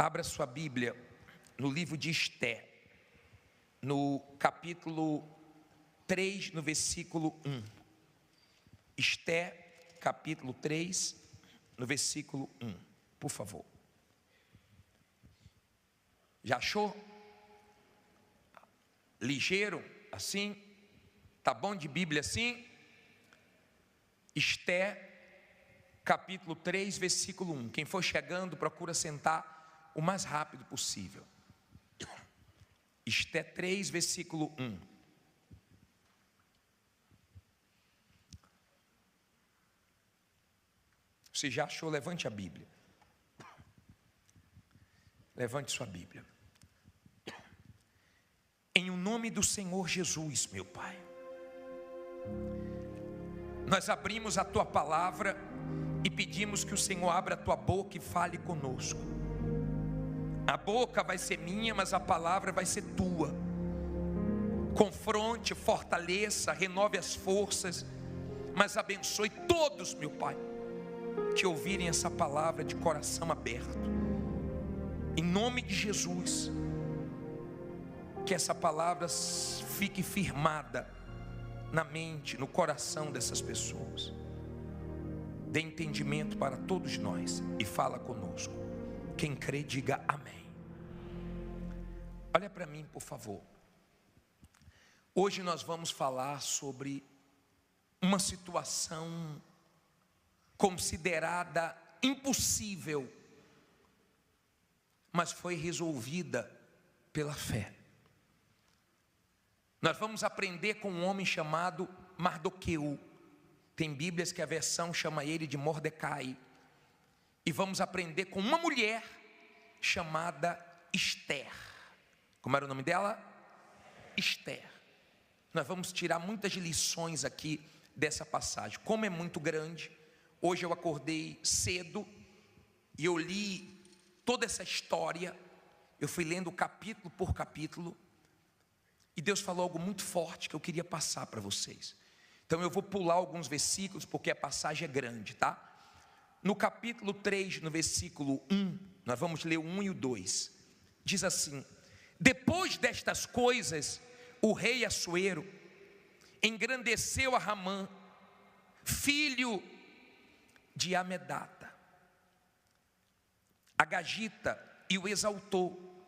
Abra sua Bíblia no livro de Esté, no capítulo 3, no versículo 1. Esté, capítulo 3, no versículo 1, por favor. Já achou? Ligeiro, assim? Tá bom de Bíblia assim? Esté, capítulo 3, versículo 1. Quem for chegando, procura sentar o mais rápido possível. Esté 3, versículo 1. Você já achou? Levante a Bíblia. Levante sua Bíblia. Em o nome do Senhor Jesus, meu Pai, nós abrimos a Tua palavra e pedimos que o Senhor abra a Tua boca e fale conosco. A boca vai ser minha, mas a palavra vai ser Tua. Confronte, fortaleça, renove as forças, mas abençoe todos, meu Pai, que ouvirem essa palavra de coração aberto. Em nome de Jesus, que essa palavra fique firmada na mente, no coração dessas pessoas. Dê entendimento para todos nós e fala conosco. Quem crê, diga amém. Olha para mim, por favor. Hoje nós vamos falar sobre uma situação considerada impossível, mas foi resolvida pela fé. Nós vamos aprender com um homem chamado Mardoqueu. Tem Bíblias que a versão chama ele de Mordecai. E vamos aprender com uma mulher chamada Esther. Como era o nome dela? Esther. Nós vamos tirar muitas lições aqui dessa passagem. Como é muito grande, hoje eu acordei cedo e eu li toda essa história. Eu fui lendo capítulo por capítulo. E Deus falou algo muito forte que eu queria passar para vocês. Então eu vou pular alguns versículos porque a passagem é grande, tá? No capítulo 3, no versículo 1, nós vamos ler o 1 e o 2. Diz assim: depois destas coisas, o rei Assuero engrandeceu a Ramã, filho de Amedata, Agagita, e o exaltou,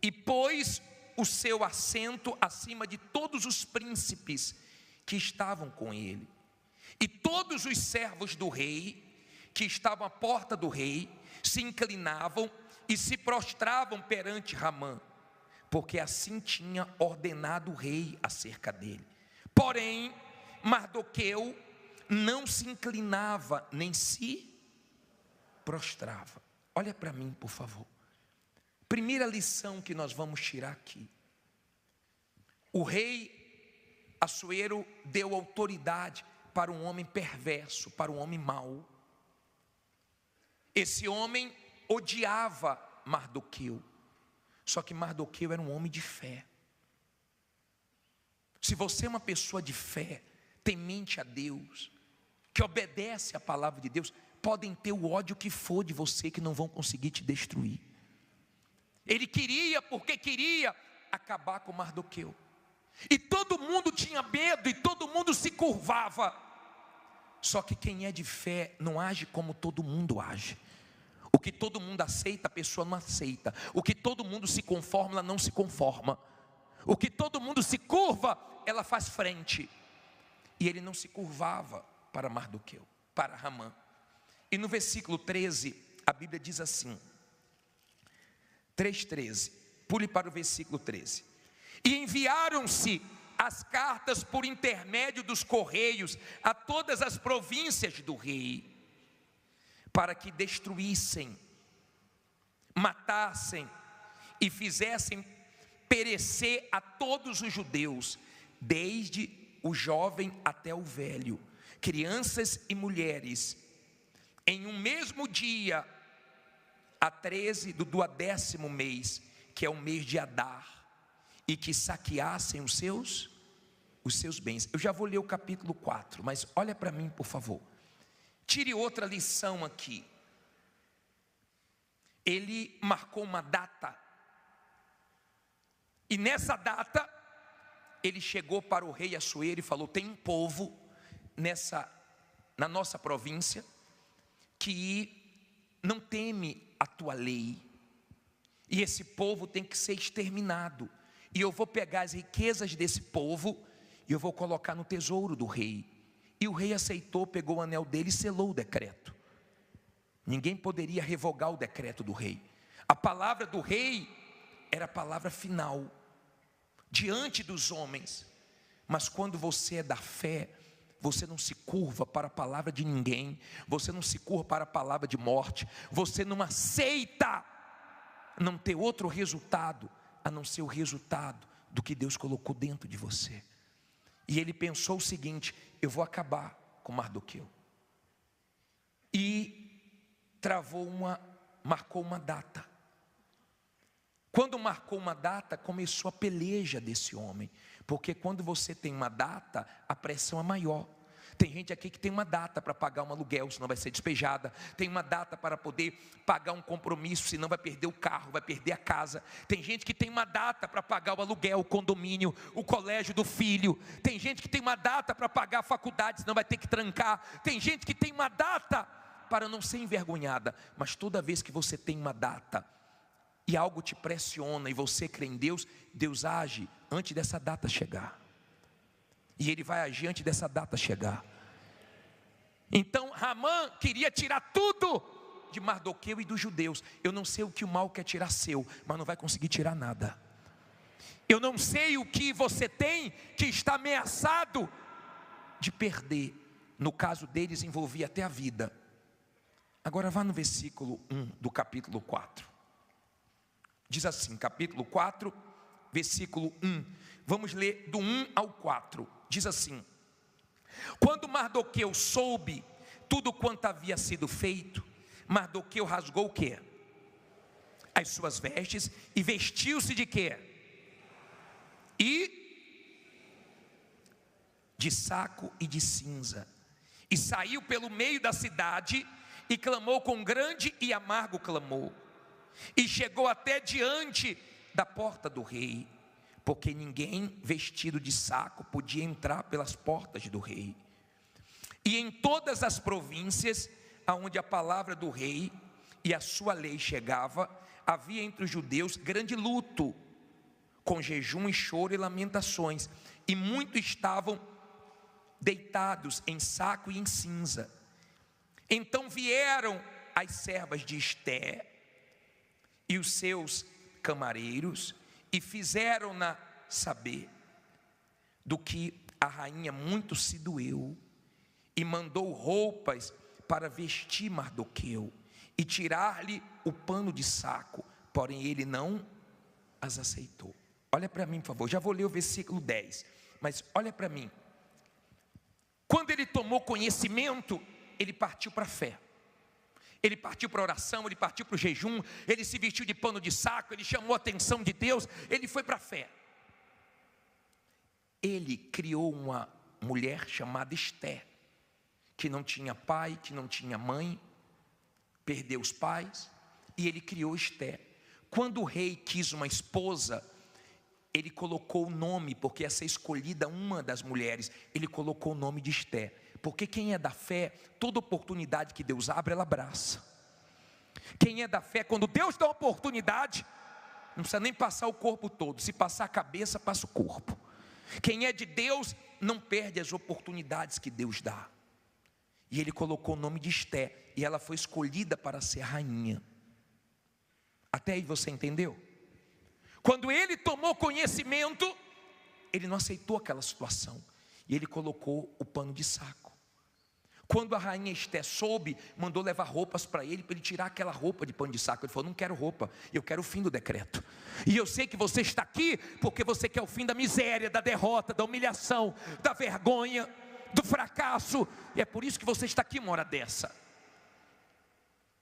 e pôs o seu assento acima de todos os príncipes que estavam com ele. E todos os servos do rei, que estavam à porta do rei, se inclinavam e se prostravam perante Ramã, porque assim tinha ordenado o rei acerca dele. Porém, Mardoqueu não se inclinava, nem se prostrava. Olha para mim, por favor. Primeira lição que nós vamos tirar aqui. O rei Assuero deu autoridade para um homem perverso, para um homem mau. Esse homem odiava Mardoqueu. Só que Mardoqueu era um homem de fé. Se você é uma pessoa de fé, temente a Deus, que obedece à palavra de Deus, podem ter o ódio que for de você, que não vão conseguir te destruir. Ele queria, porque queria acabar com Mardoqueu. E todo mundo tinha medo, e todo mundo se curvava. Só que quem é de fé não age como todo mundo age. O que todo mundo aceita, a pessoa não aceita. O que todo mundo se conforma, ela não se conforma. O que todo mundo se curva, ela faz frente. E ele não se curvava para Mardoqueu, para Ramã. E no versículo 13, a Bíblia diz assim, 3,13, pule para o versículo 13. E enviaram-se as cartas por intermédio dos correios a todas as províncias do rei, para que destruíssem, matassem e fizessem perecer a todos os judeus, desde o jovem até o velho, crianças e mulheres, em um mesmo dia, a 13 do 12º mês, que é o mês de Adar, e que saqueassem os seus bens. Eu já vou ler o capítulo 4, mas olha para mim, por favor. Tire outra lição aqui. ele marcou uma data. E nessa data, ele chegou para o rei Assuero e falou: tem um povo na nossa província que não teme a tua lei, e esse povo tem que ser exterminado, e eu vou pegar as riquezas desse povo e eu vou colocar no tesouro do rei. E o rei aceitou, pegou o anel dele e selou o decreto. Ninguém poderia revogar o decreto do rei. A palavra do rei era a palavra final diante dos homens. Mas quando você é da fé, você não se curva para a palavra de ninguém, você não se curva para a palavra de morte, você não aceita não ter outro resultado a não ser o resultado do que Deus colocou dentro de você. E ele pensou o seguinte: eu vou acabar com Mardoqueu. E marcou uma data. Quando marcou uma data, começou a peleja desse homem, porque quando você tem uma data, a pressão é maior. Tem gente aqui que tem uma data para pagar um aluguel, senão vai ser despejada. Tem uma data para poder pagar um compromisso, senão vai perder o carro, vai perder a casa. Tem gente que tem uma data para pagar o aluguel, o condomínio, o colégio do filho. Tem gente que tem uma data para pagar a faculdade, senão vai ter que trancar. Tem gente que tem uma data para não ser envergonhada. Mas toda vez que você tem uma data e algo te pressiona e você crê em Deus, Deus age antes dessa data chegar. E Ele vai agir antes dessa data chegar. Então Ramã queria tirar tudo de Mardoqueu e dos judeus. Eu não sei o que o mal quer tirar seu, mas não vai conseguir tirar nada. Eu não sei o que você tem que está ameaçado de perder. No caso deles envolvia até a vida. Agora vá no versículo 1 do capítulo 4. Diz assim, capítulo 4, versículo 1. Vamos ler do 1 ao 4. Diz assim: quando Mardoqueu soube tudo quanto havia sido feito, Mardoqueu rasgou o quê? As suas vestes e vestiu-se de quê? De saco e de cinza. E saiu pelo meio da cidade e clamou com grande e amargo clamor. E chegou até diante da porta do rei, porque ninguém vestido de saco podia entrar pelas portas do rei. E em todas as províncias aonde a palavra do rei e a sua lei chegava, havia entre os judeus grande luto, com jejum e choro e lamentações, e muitos estavam deitados em saco e em cinza. Então vieram as servas de Esté e os seus camareiros, e fizeram-na saber do que a rainha muito se doeu, e mandou roupas para vestir Mardoqueu, e tirar-lhe o pano de saco, porém ele não as aceitou. Olha para mim, por favor, já vou ler o versículo 10, mas olha para mim. Quando ele tomou conhecimento, ele partiu para a fé. Ele partiu para a oração, ele partiu para o jejum, ele se vestiu de pano de saco, ele chamou a atenção de Deus, ele foi para a fé. Ele criou uma mulher chamada Esté, que não tinha pai, que não tinha mãe, perdeu os pais, e ele criou Esté. Quando o rei quis uma esposa, ele colocou o nome, porque ia ser escolhida uma das mulheres, ele colocou o nome de Esté. Porque quem é da fé, toda oportunidade que Deus abre, ela abraça. Quem é da fé, quando Deus dá uma oportunidade, não precisa nem passar o corpo todo. Se passar a cabeça, passa o corpo. Quem é de Deus, não perde as oportunidades que Deus dá. E ele colocou o nome de Esté, e ela foi escolhida para ser rainha. Até aí você entendeu? Quando ele tomou conhecimento, ele não aceitou aquela situação, e ele colocou o pano de saco. Quando a rainha Esté soube, mandou levar roupas para ele tirar aquela roupa de pano de saco. Ele falou: não quero roupa, eu quero o fim do decreto. E eu sei que você está aqui porque você quer o fim da miséria, da derrota, da humilhação, da vergonha, do fracasso. E é por isso que você está aqui uma hora dessa.